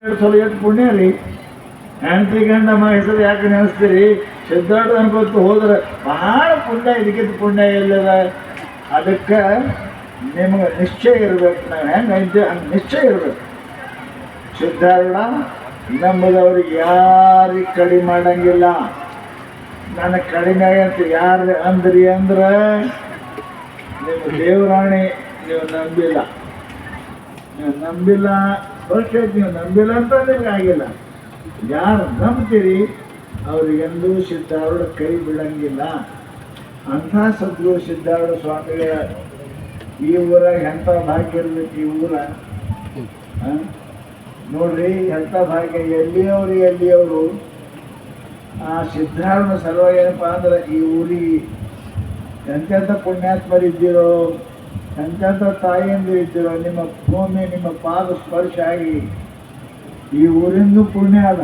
ಸಲ ಎಷ್ಟು ಪುಣ್ಯ ರೀ. ಹೆಂಡತಿ ಗಂಡ ಹೆಸರು ಯಾಕೆ ನೆನೆಸ್ತೀರಿ? ಸಿದ್ಧಾರ್ಥ ಅನ್ಕೊತು ಹೋದ್ರೆ ಬಹಳ ಪುಣ್ಯ, ಇದಕ್ಕಿಂತ ಪುಣ್ಯ ಇಲ್ಲದ. ಅದಕ್ಕೆ ನಿಮ್ಗೆ ನಿಶ್ಚಯ ಇರಬೇಕು. ನಾವು ಹೆಂಗೆ ಇದ್ದೇವೆ ಹಂಗೆ ನಿಶ್ಚಯ ಇರಬೇಕು. ಸಿದ್ಧಾರೂಢ ನಂಬುದವ್ರಿಗೆ ಯಾರಿಗೆ ಕಡಿಮೆ ಮಾಡಂಗಿಲ್ಲ. ನನಗೆ ಕಡಿಮೆ ಅಂತ ಯಾರು ಅಂದ್ರಿ ಅಂದ್ರೆ ನಿಮ್ಮ ದೇವರಾಣಿ ನೀವು ನಂಬಿಲ್ಲ. ನೀವು ನಂಬಿಲ್ಲ ಫಸ್ಟ್ ನೀವು ನಂಬಿಲ್ಲ ಅಂತ ನಿಮ್ಗೆ ಆಗಿಲ್ಲ. ಯಾರು ನಂಬ್ತೀರಿ ಅವ್ರಿಗೆಂದೂ ಸಿದ್ಧಾರೂಢ ಕೈ ಬಿಡಂಗಿಲ್ಲ. ಅಂಥ ಸದ್ಗುರು ಸಿದ್ಧಾರೂಢ ಸ್ವಾಮಿಗಳ ಈ ಊರಾಗ ಎಂಥ ಭಾಗ್ಯ ಇರ್ಬೇಕು. ಈ ಊರ ನೋಡ್ರಿ ಎಂಥ ಭಾಗ್ಯ. ಎಲ್ಲಿಯವರು ಆ ಸಿದ್ಧಾರೂಢ ಸಲುವ ಏನಪ್ಪ ಅಂದ್ರೆ ಈ ಊರಿಗೆ ಎಂತೆಂಥ ಪುಣ್ಯಾತ್ಮರಿದ್ದೀರೋ, ಎಂತೆಂಥ ತಾಯಿಯಂದು ಇದ್ದೀರೋ, ನಿಮ್ಮ ಭೂಮಿ ನಿಮ್ಮ ಪಾದ ಸ್ಪರ್ಶ ಆಗಿ ಈ ಊರಿಂದು ಪುಣ್ಯ ಅದ.